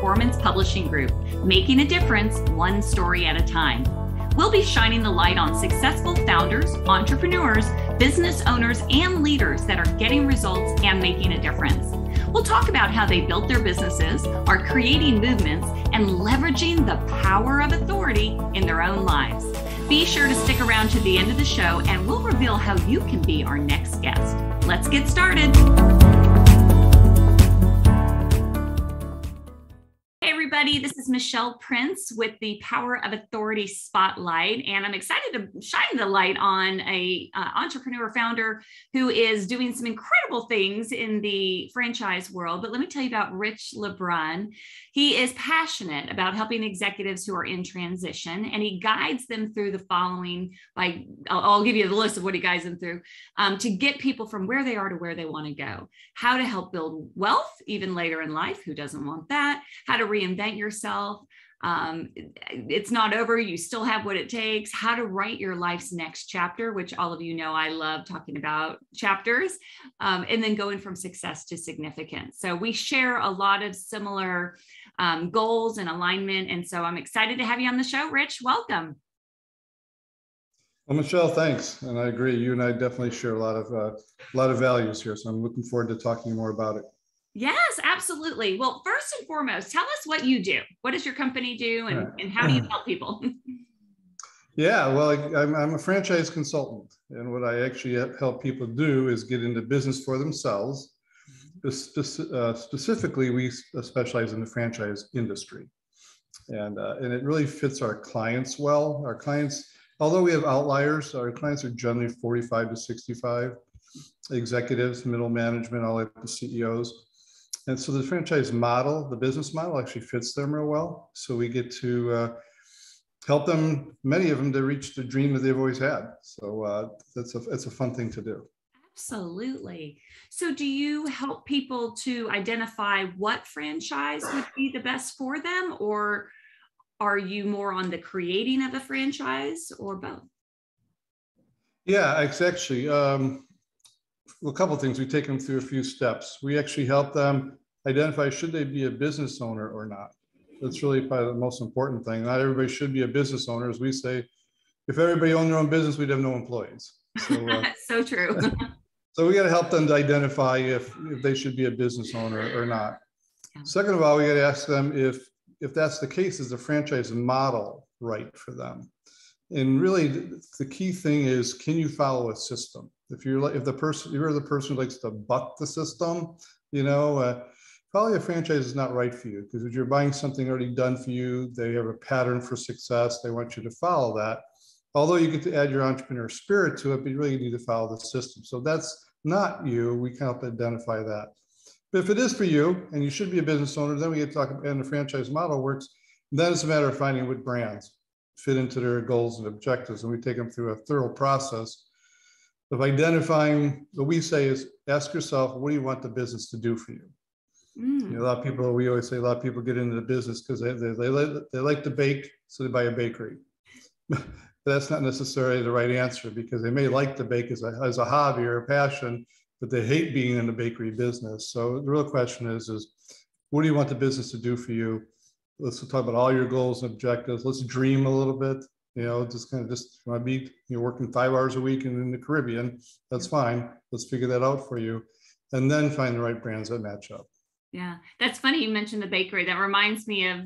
performance publishing group, making a difference one story at a time. We'll be shining the light on successful founders, entrepreneurs, business owners, and leaders that are getting results and making a difference. We'll talk about how they built their businesses, are creating movements, and leveraging the power of authority in their own lives. Be sure to stick around to the end of the show, and we'll reveal how you can be our next guest. Let's get started. Hey everybody, this is Michelle Prince with the Power of Authority Spotlight, and I'm excited to shine the light on a entrepreneur founder who is doing some incredible things in the franchise world. But let me tell you about Rich LeBrun. He is passionate about helping executives who are in transition, and he guides them through the following. I'll give you the list of what he guides them through to get people from where they are to where they want to go. How to help build wealth even later in life. Who doesn't want that? How to reinvent yourself. It's not over. You still have what it takes. How to write your life's next chapter, which all of you know I love talking about chapters, and then going from success to significance. So we share a lot of similar goals and alignment. And so I'm excited to have you on the show. Rich, welcome. Well, Michelle, thanks. And I agree. You and I definitely share a lot of values here. So I'm looking forward to talking more about it. Yes, absolutely. Well, first and foremost, tell us what you do. What does your company do, and how do you help people? Yeah, well, I'm a franchise consultant. And what I actually help people do is get into business for themselves. Specifically, we specialize in the franchise industry. And it really fits our clients well. Our clients, although we have outliers, our clients are generally 45 to 65, executives, middle management, all the way up to CEOs. And so the franchise model, the business model actually fits them real well. So we get to help them, many of them, to reach the dream that they've always had. So it's a fun thing to do. Absolutely. So do you help people to identify what franchise would be the best for them, or are you more on the creating of a franchise, or both? Yeah, it's actually, a couple of things. We take them through a few steps. We actually help them identify, should they be a business owner or not? That's really probably the most important thing. Not everybody should be a business owner. As we say, if everybody owned their own business, we'd have no employees. So, so true. So we got to help them to identify if they should be a business owner or not. Yeah. Second of all, we got to ask them if that's the case, is the franchise model right for them? And really, the key thing is, can you follow a system? If you're the person who likes to buck the system, probably a franchise is not right for you, because if you're buying something already done for you, they have a pattern for success. They want you to follow that. Although you get to add your entrepreneur spirit to it, but you really need to follow the system. So that's not you. We can help identify that. But if it is for you and you should be a business owner, then we get to talk about, and the franchise model works. Then it's a matter of finding what brands fit into their goals and objectives. And we take them through a thorough process of identifying. What we say is, ask yourself, what do you want the business to do for you? A lot of people, we always say, a lot of people get into the business because they like to bake, so they buy a bakery. But that's not necessarily the right answer, because they may like to bake as a hobby or a passion, but they hate being in the bakery business. So the real question is what do you want the business to do for you? Let's talk about all your goals and objectives. Let's dream a little bit. You're working 5 hours a week in the Caribbean. That's fine. Let's figure that out for you. And then find the right brands that match up. Yeah, that's funny. You mentioned the bakery. That reminds me of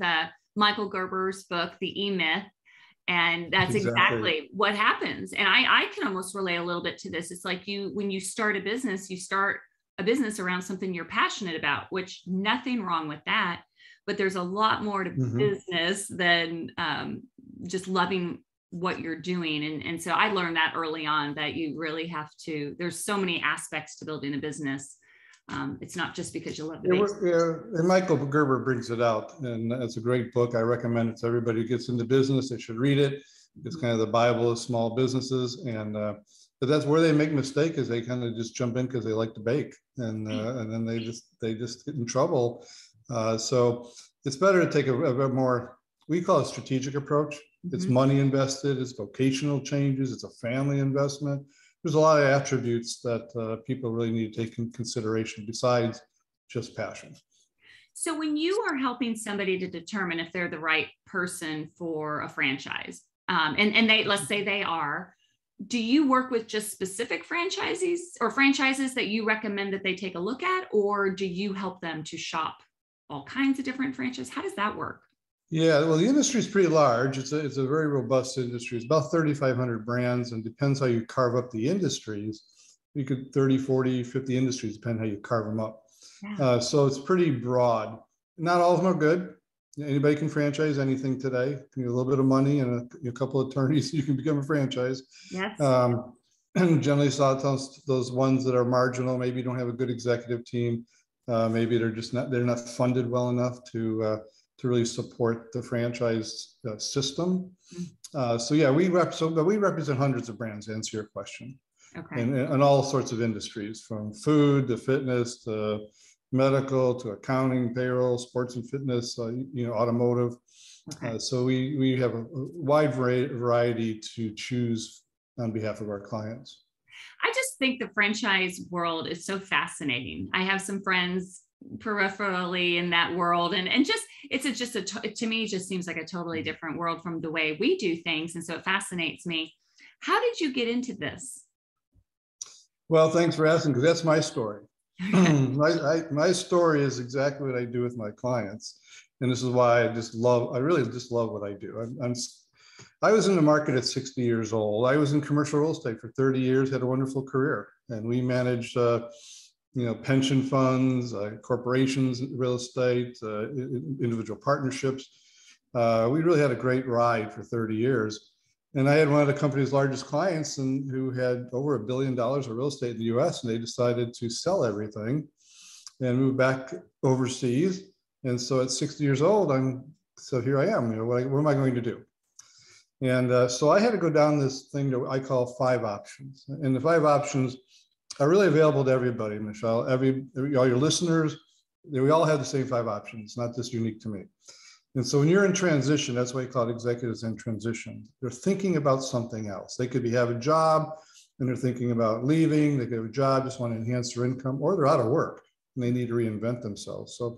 Michael Gerber's book, The EMyth. And that's exactly what happens. And I can almost relate a little bit to this. It's like when you start a business around something you're passionate about, which nothing wrong with that. But there's a lot more to business than just loving what you're doing. And so I learned that early on, that you really have to, there's so many aspects to building a business. It's not just because you love the business. Yeah, and Michael Gerber brings it out, and it's a great book. I recommend it to everybody who gets into business. They should read it. It's kind of the Bible of small businesses. And but that's where they make mistake, is they kind of just jump in because they like to bake, and then they just get in trouble. So it's better to take a more, we call it strategic approach. It's money invested, it's vocational changes, it's a family investment. There's a lot of attributes that people really need to take in consideration besides just passion. So when you are helping somebody to determine if they're the right person for a franchise, and they, let's say they are, do you work with just specific franchises or franchises that you recommend that they take a look at, or do you help them to shop all kinds of different franchises? How does that work? Yeah, well, the industry is pretty large. It's a very robust industry. It's about 3,500 brands, and depends how you carve up the industries. You could 30, 40, 50 industries, depending how you carve them up. Yeah. So it's pretty broad. Not all of them are good. Anybody can franchise anything today. You need a little bit of money and a couple of attorneys, you can become a franchise. Yes. And generally, those ones that are marginal, maybe don't have a good executive team. Maybe they're not funded well enough to really support the franchise system. So yeah, we represent hundreds of brands, to answer your question. Okay. And all sorts of industries, from food to fitness to medical to accounting, payroll, sports and fitness, automotive. Okay. So we have a wide variety to choose on behalf of our clients. I just think the franchise world is so fascinating. I have some friends peripherally in that world, and to me, it just seems like a totally different world from the way we do things. And so it fascinates me. How did you get into this? Well, thanks for asking, because that's my story. Okay. My story is exactly what I do with my clients. And this is why I really just love what I do. I was in the market at 60 years old. I was in commercial real estate for 30 years, had a wonderful career. And we managed, pension funds, corporations, real estate, individual partnerships. We really had a great ride for 30 years. And I had one of the company's largest clients who had over $1 billion of real estate in the US, and they decided to sell everything and move back overseas. And so at 60 years old, so here I am, what am I going to do? And so I had to go down this thing that I call 5 options. And the 5 options are really available to everybody, Michelle. All your listeners, we all have the same 5 options. It's not just unique to me. And so when you're in transition, that's why you call it executives in transition. They're thinking about something else. They could have a job and they're thinking about leaving. They could have a job, just want to enhance their income, or they're out of work and they need to reinvent themselves. So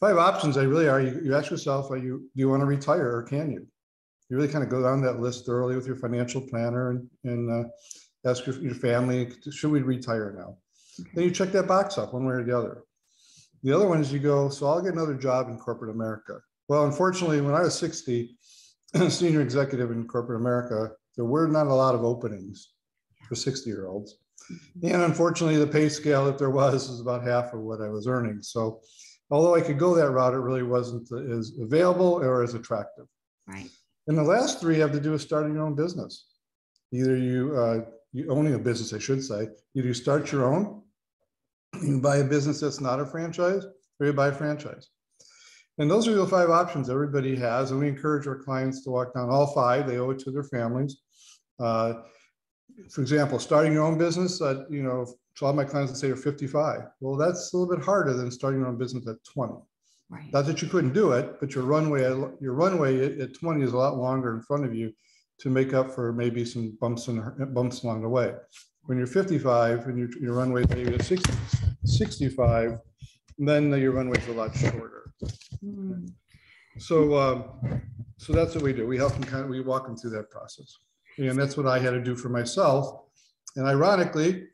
5 options, they really are. You ask yourself, do you want to retire, or can you? You really kind of go down that list thoroughly with your financial planner and ask your family, should we retire now? Okay. Then you check that box off one way or the other. The other one is you go, so I'll get another job in corporate America. Well, unfortunately, when I was 60, senior executive in corporate America, there were not a lot of openings for 60-year-olds. And unfortunately, the pay scale, if there was about half of what I was earning. So although I could go that route, it really wasn't as available or as attractive. Right. And the last 3 have to do with starting your own business. Either you owning a business, I should say. Either you start your own, you buy a business that's not a franchise, or you buy a franchise. And those are the 5 options everybody has. And we encourage our clients to walk down all 5. They owe it to their families. For example, starting your own business, so a lot of my clients would say you're 55. Well, that's a little bit harder than starting your own business at 20. Right. Not that you couldn't do it, but your runway at 20 is a lot longer in front of you to make up for maybe some bumps along the way. When you're 55 and your runway maybe at 65, then your runway is a lot shorter. So that's what we do. We help them we walk them through that process. And that's what I had to do for myself. And ironically,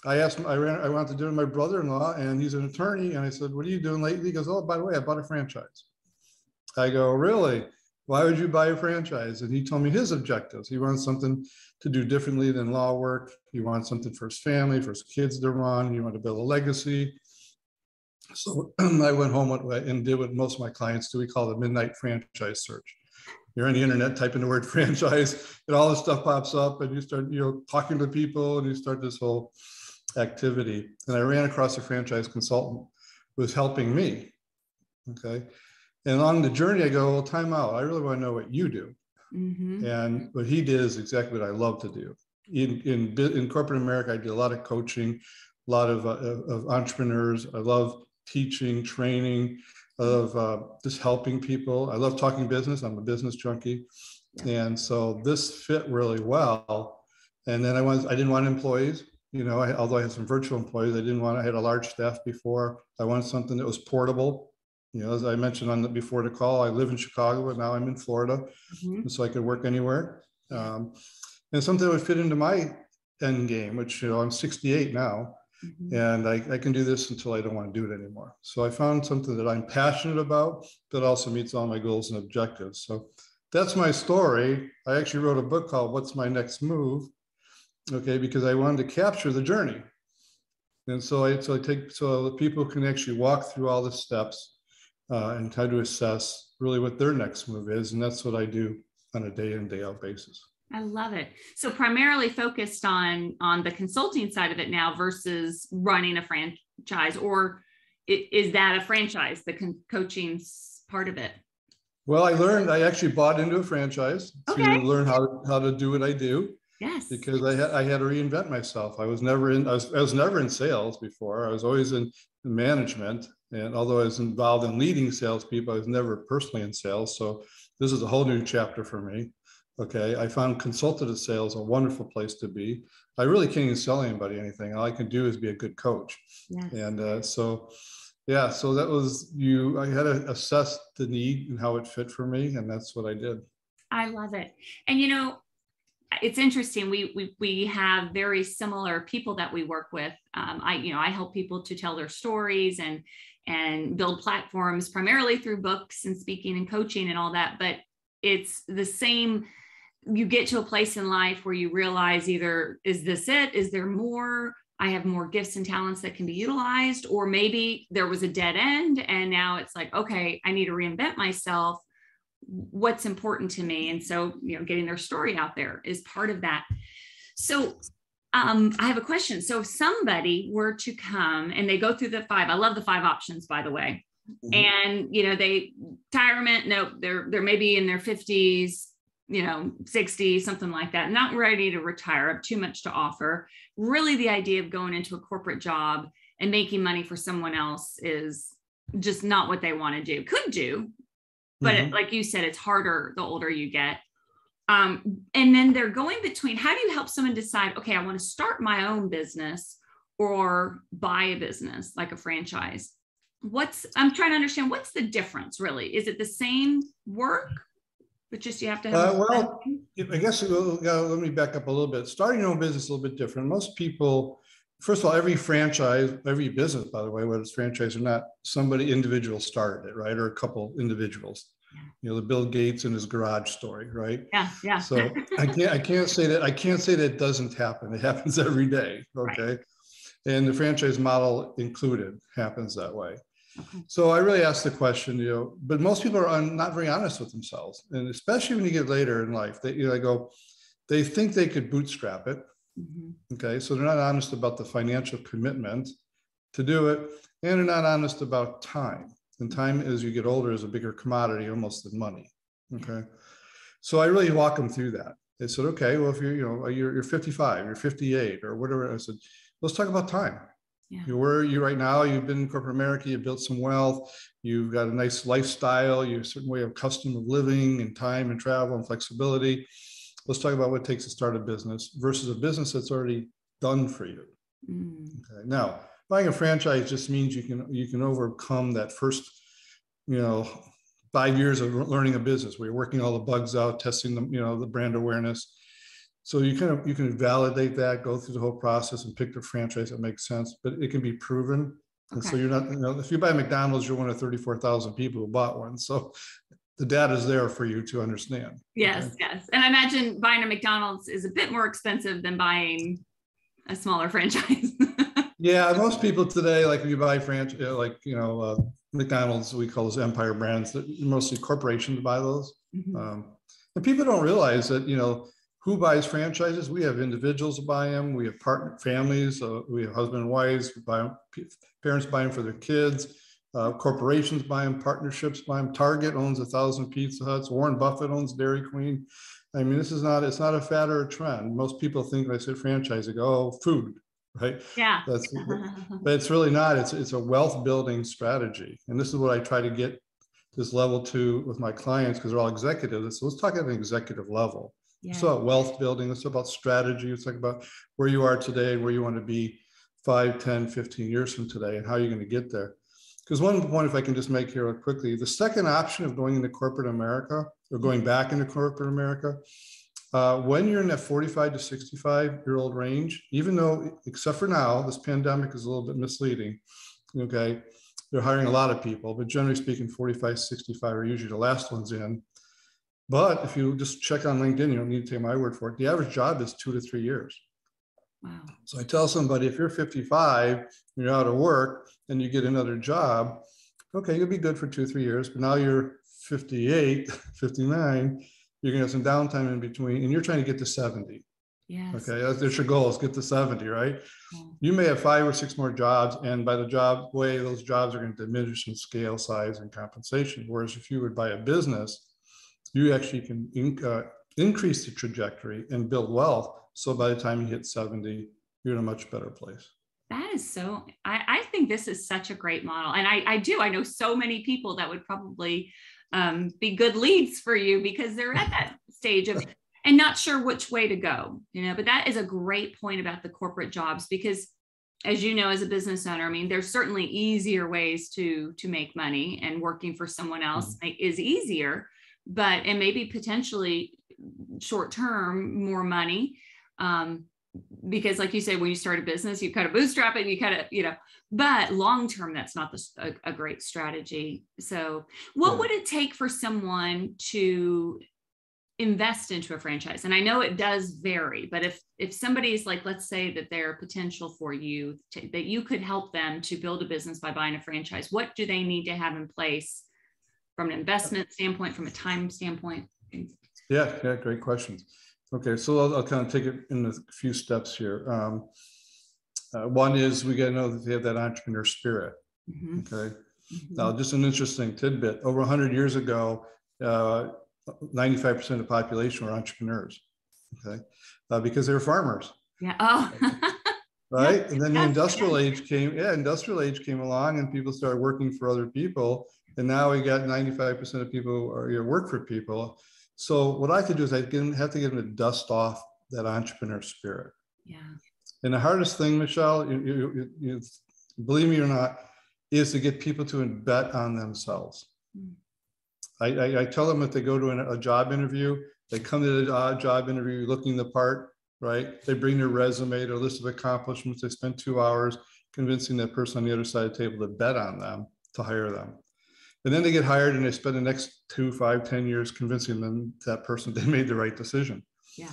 I asked him, I wanted to do it with my brother-in-law, and he's an attorney. And I said, what are you doing lately? He goes, oh, by the way, I bought a franchise. I go, really? Why would you buy a franchise? And he told me his objectives. He wants something to do differently than law work. He wants something for his family, for his kids to run. He wanted to build a legacy. So I went home and did what most of my clients do. We call it midnight franchise search. You're on the internet, type in the word franchise, and all this stuff pops up, and you start, talking to people, and you start this whole activity. And I ran across a franchise consultant who was helping me. Okay. And along the journey, I go, well, time out. I really want to know what you do. Mm-hmm. And what he did is exactly what I love to do. In corporate America, I did a lot of coaching, a lot of entrepreneurs. I love teaching, training, of just helping people. I love talking business. I'm a business junkie. Yeah. And so this fit really well. And then I didn't want employees, although I had some virtual employees, I had a large staff before. I wanted something that was portable. As I mentioned before the call, I live in Chicago, but now I'm in Florida, so I could work anywhere. And something that would fit into my end game, which, I'm 68 now, and I can do this until I don't want to do it anymore. So I found something that I'm passionate about that also meets all my goals and objectives. So that's my story. I actually wrote a book called What's My Next Move? Okay, because I wanted to capture the journey. And so that people can actually walk through all the steps and try to assess really what their next move is. And that's what I do on a day in, day out basis. I love it. So primarily focused on the consulting side of it now versus running a franchise, or is that a franchise, the coaching part of it? Well, I actually bought into a franchise to learn how to do what I do. Yes. Because I had to reinvent myself. I was never in sales before. I was always in management. And although I was involved in leading salespeople, I was never personally in sales. So this is a whole new chapter for me. Okay. I found consultative sales a wonderful place to be. I really can't even sell anybody anything. All I can do is be a good coach. Yes. And so that was I had to assess the need and how it fit for me. And that's what I did. I love it. And, it's interesting. We have very similar people that we work with. I help people to tell their stories and build platforms primarily through books and speaking and coaching and all that. But it's the same. You get to a place in life where you realize either, is this it? Is there more? I have more gifts and talents that can be utilized, or maybe there was a dead end and now it's like, okay, I need to reinvent myself. What's important to me. And so, getting their story out there is part of that. So I have a question. So if somebody were to come and they go through the 5, I love the 5 options, by the way. And, they retirement, nope, they're maybe in their 50s, 60, something like that, not ready to retire, have too much to offer. Really, the idea of going into a corporate job and making money for someone else is just not what they want to do. Could do. But like you said, it's harder the older you get. And then they're going between, how do you help someone decide, okay, I want to start my own business or buy a business like a franchise? I'm trying to understand, what's the difference really? Is it the same work, but just you have to have I guess let me back up a little bit. Starting your own business is a little bit different. Most people, first of all, every business, by the way, whether it's franchise or not, individual started it, right? Or a couple individuals. The Bill Gates and his garage story, right? Yeah. So I can't say that doesn't happen. It happens every day, okay? Right. And the franchise model included happens that way. Okay. So I really asked the question, but most people are not very honest with themselves, and especially when you get later in life, they think they could bootstrap it. Okay, so they're not honest about the financial commitment to do it, and they're not honest about time. And time, as you get older, is a bigger commodity almost than money. Okay, so I really walk them through that. They said, okay, well, if you're 55, you're 58, or whatever. I said, let's talk about time. Where are you right now? You've been in corporate America, you've built some wealth, you've got a nice lifestyle, you have a certain way of custom of living and time and travel and flexibility. Let's talk about what it takes to start a business versus a business that's already done for you. Okay. Now, buying a franchise just means you can overcome that first, 5 years of learning a business where you're working all the bugs out, testing them, the brand awareness. So you can validate that, go through the whole process and pick the franchise that makes sense, but it can be proven. Okay. And so you're not, if you buy McDonald's, you're one of 34,000 people who bought one. So the data is there for you to understand. Yes, okay? Yes. And I imagine buying a McDonald's is a bit more expensive than buying a smaller franchise. Yeah, most people today, like if you buy McDonald's, we call those empire brands, that mostly corporations buy those. And people don't realize that, who buys franchises? We have individuals buy them. We have partner families. We have husband and wives buy them. Parents buy them for their kids. Corporations buy them. Partnerships buy them. Target owns 1,000 Pizza Huts. Warren Buffett owns Dairy Queen. I mean, it's not a fad or a trend. Most people think when I say franchise, they go, oh, food, right? Yeah. But it's really not. It's a wealth building strategy. And this is what I try to get this level to with my clients, because they're all executives. So let's talk at an executive level. Yeah. It's about wealth building. It's about strategy. It's like about where you are today, where you want to be 5, 10, 15 years from today, and how you're going to get there. Because one point, if I can just make here quickly, the second option of going into corporate America or going back into corporate America, when you're in that 45 to 65-year-old range, even though, except for now, this pandemic is a little bit misleading, okay? They're hiring a lot of people, but generally speaking, 45, 65 are usually the last ones in. But if you just check on LinkedIn, you don't need to take my word for it. The average job is 2 to 3 years. Wow. So I tell somebody, if you're 55, you're out of work and you get another job, okay, you'll be good for 2, 3 years, but now you're 58, 59, you're gonna have some downtime in between and you're trying to get to 70. Yes. Okay, that's your goal, is get to 70, right? Yeah. You may have 5 or 6 more jobs, and by the job way, those jobs are going to diminish in scale, size, and compensation. Whereas if you would buy a business, you actually can increase the trajectory and build wealth. So by the time you hit 70, you're in a much better place. That is so, I think this is such a great model. And I know so many people that would probably be good leads for you because they're at that stage of, and not sure which way to go, but that is a great point about the corporate jobs, because as you know, as a business owner, I mean, there's certainly easier ways to make money, and working for someone else is easier, and maybe potentially short-term more money. Because like you say, when you start a business, you kind of bootstrap it, you kind of, but long-term, that's not a great strategy. So what would it take for someone to invest into a franchise? And I know it does vary, but if somebody's like, let's say that they're potential for you, that you could help them to build a business by buying a franchise, what do they need to have in place from an investment standpoint, from a time standpoint? Yeah, great questions. Okay, so I'll kind of take it in a few steps here. One is we got to know that they have that entrepreneur spirit. Okay. Now, just an interesting tidbit. Over 100 years ago, 95% of the population were entrepreneurs. Okay, because they were farmers. Yeah. Oh. Right. Yeah, and then the industrial age came. Yeah, industrial age came along, and people started working for other people. And now we got 95% of people work for people. So what I could do is have to get them to dust off that entrepreneur spirit. Yeah. And the hardest thing, Michelle, you believe me or not, is to get people to bet on themselves. I tell them if they go to a job interview, they come to the job interview looking the part, right? They bring their resume, their list of accomplishments. They spend 2 hours convincing that person on the other side of the table to bet on them, to hire them. And then they get hired and they spend the next 2, 5, 10 years convincing them, that person, they made the right decision. Yeah.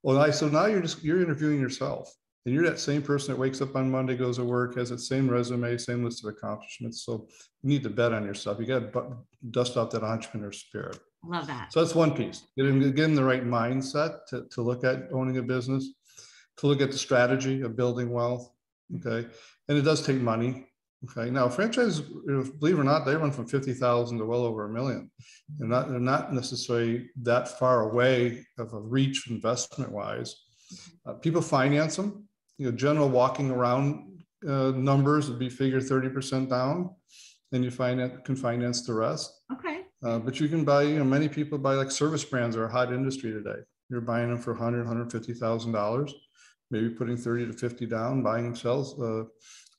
Well, so now you're interviewing yourself, and you're that same person that wakes up on Monday, goes to work, has that same resume, same list of accomplishments. So you need to bet on yourself. You got to dust off that entrepreneur spirit. I love that. So that's one piece. Get in the right mindset to look at owning a business, to look at the strategy of building wealth. Okay. And it does take money. Okay. Now, franchise, believe it or not, they run from 50,000 to well over $1 million. They're not necessarily that far away of a reach investment wise. People finance them. General walking around numbers would be figure 30% down, and you can finance the rest. Okay. But you can buy, many people buy, like, service brands are a hot industry today. You're buying them for $100,000, $150,000, maybe putting 30 to 50 down, buying themselves a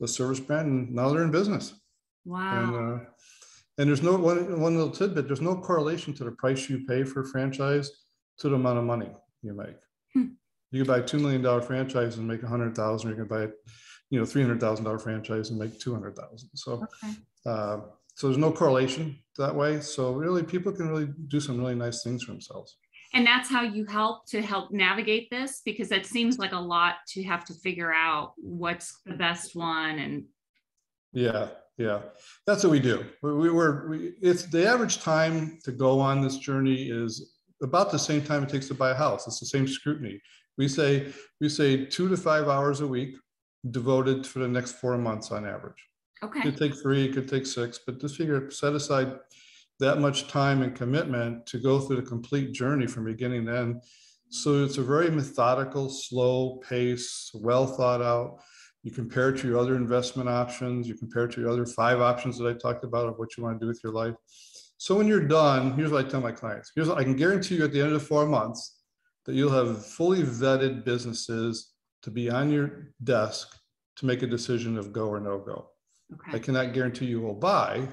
service brand, and now they're in business. Wow. And there's no one little tidbit. There's no correlation to the price you pay for a franchise to the amount of money you make. You can buy a $2 million franchise and make 100,000. You can buy a $300,000 franchise and make 200,000. So, so there's no correlation that way. So really, people can really do some really nice things for themselves. And that's how you help navigate this, because that seems like a lot to have to figure out what's the best one. And yeah, that's what we do. It's the average time to go on this journey is about the same time it takes to buy a house. It's the same scrutiny. We say 2 to 5 hours a week devoted for the next 4 months on average. Okay. It could take 3, it could take 6, but just set aside that much time and commitment to go through the complete journey from beginning to end. So it's a very methodical, slow pace, well thought out. You compare it to your other investment options. You compare it to your other 5 options that I talked about of what you want to do with your life. So when you're done, here's what I tell my clients. Here's what I can guarantee you: at the end of the 4 months, that you'll have fully vetted businesses to be on your desk to make a decision of go or no go. I cannot guarantee you will buy,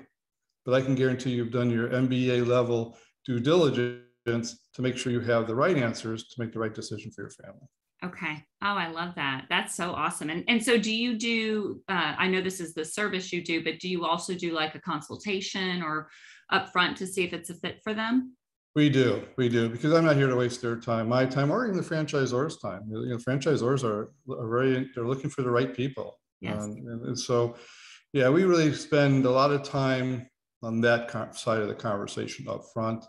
but I can guarantee you've done your MBA level due diligence to make sure you have the right answers to make the right decision for your family. Okay. Oh, I love that. That's so awesome. And so do you do, I know this is the service you do, but do you also do like a consultation or upfront to see if it's a fit for them? We do, because I'm not here to waste their time, my time, or even the franchisor's time. Franchisors they're looking for the right people. Yes. And so, yeah, we really spend a lot of time on that side of the conversation up front.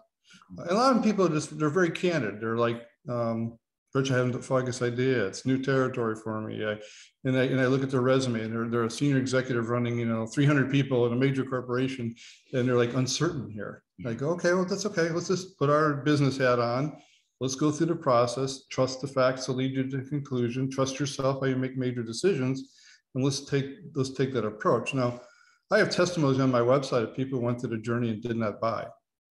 And a lot of people they're very candid. They're like, Rich, I haven't the foggiest idea. It's new territory for me. And I look at their resume, and they're a senior executive running 300 people in a major corporation, and they're like uncertain here. I go, okay, well, that's okay. Let's just put our business hat on. Let's go through the process. Trust the facts to lead you to the conclusion. Trust yourself how you make major decisions, and let's take that approach. Now, I have testimonies on my website of people who went through the journey and did not buy,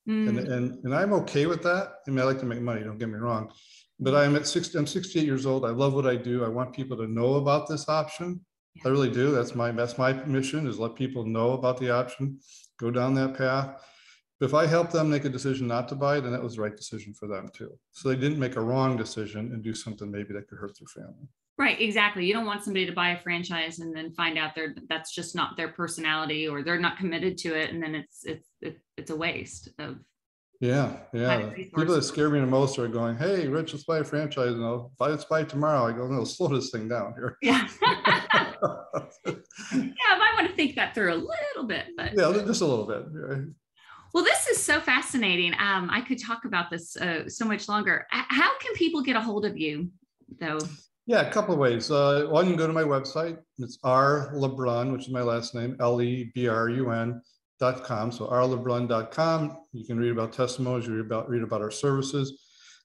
and I'm okay with that. I mean, I like to make money. Don't get me wrong. But I'm 68 years old. I love what I do. I want people to know about this option. I really do. That's my mission, is let people know about the option, go down that path. But if I help them make a decision not to buy, then that was the right decision for them too. So they didn't make a wrong decision and do something maybe that could hurt their family. Right, exactly. You don't want somebody to buy a franchise and then find out that's just not their personality, or they're not committed to it, and then it's a waste of. Yeah. People that scare me the most are going, "Hey, Rich, let's buy a franchise, and let's buy it tomorrow." I go, "No, slow this thing down here." Yeah. Yeah, I might want to think that through a little bit, but yeah, just a little bit. Right? Well, this is so fascinating. I could talk about this so much longer. How can people get a hold of you, though? Yeah, a couple of ways. One, you can go to my website. It's RLeBrun, which is my last name, LeBrun.com. So rlebrun.com. You can read about testimonies, read about our services.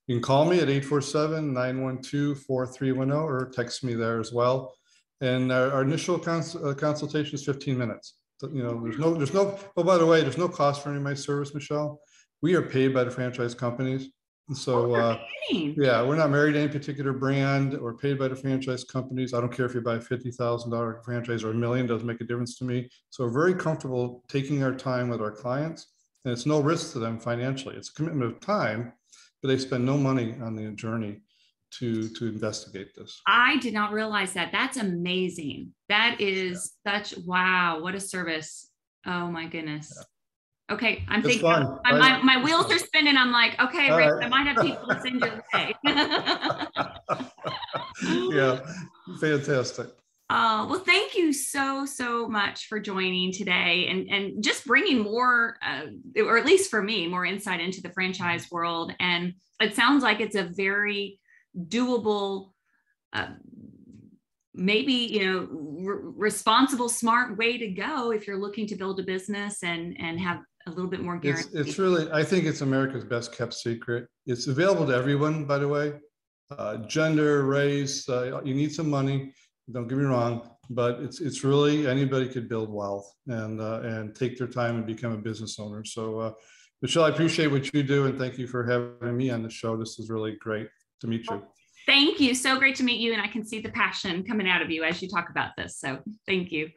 You can call me at 847-912-4310 or text me there as well. And our initial consultation is 15 minutes. So, there's no, oh, by the way, there's no cost for any of my service, Michelle. We are paid by the franchise companies. And so, yeah, we're not married to any particular brand or paid by the franchise companies. I don't care if you buy a $50,000 franchise or $1 million, doesn't make a difference to me. So we're very comfortable taking our time with our clients, and it's no risk to them financially. It's a commitment of time, but they spend no money on the journey to investigate this. I did not realize that. That's amazing. That is such, wow, what a service. Oh my goodness. Yeah. Okay, I'm thinking my wheels are spinning. I'm like, okay, Rick, I might have people to send your way. Yeah, fantastic. Well, thank you so much for joining today and just bringing more, or at least for me, more insight into the franchise world. And it sounds like it's a very doable, maybe, responsible, smart way to go if you're looking to build a business and have a little bit more guarantee. It's really, I think it's America's best kept secret. It's available to everyone, by the way, gender, race, you need some money, don't get me wrong, but it's really, anybody could build wealth and take their time and become a business owner. So Michelle, I appreciate what you do, and thank you for having me on the show. This is really great to meet you. Thank you. So great to meet you. And I can see the passion coming out of you as you talk about this. So thank you.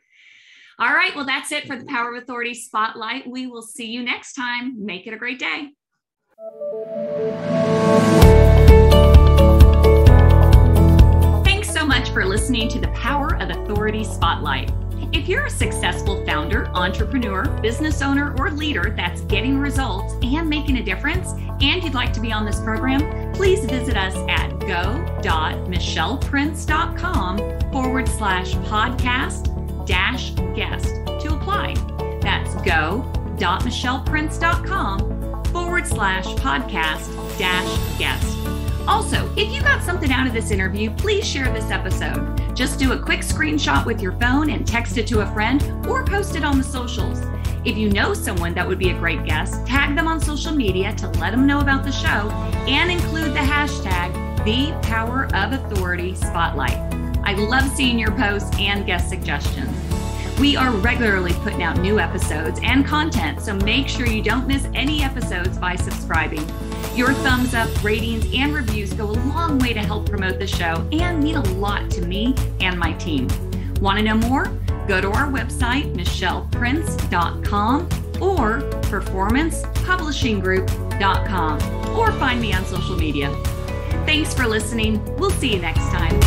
All right. Well, that's it for the Power of Authority Spotlight. We will see you next time. Make it a great day. Thanks so much for listening to the Power of Authority Spotlight. If you're a successful founder, entrepreneur, business owner, or leader that's getting results and making a difference, and you'd like to be on this program, please visit us at go.michelleprince.com/podcast-guest to apply. That's go.michelleprince.com/podcast-guest. Also, if you got something out of this interview, please share this episode. Just do a quick screenshot with your phone and text it to a friend or post it on the socials. If you know someone that would be a great guest, tag them on social media to let them know about the show and include the hashtag #ThePowerOfAuthoritySpotlight. I love seeing your posts and guest suggestions. We are regularly putting out new episodes and content, so make sure you don't miss any episodes by subscribing. Your thumbs up, ratings, and reviews go a long way to help promote the show and mean a lot to me and my team. Want to know more? Go to our website, michelleprince.com or performancepublishinggroup.com, or find me on social media. Thanks for listening. We'll see you next time.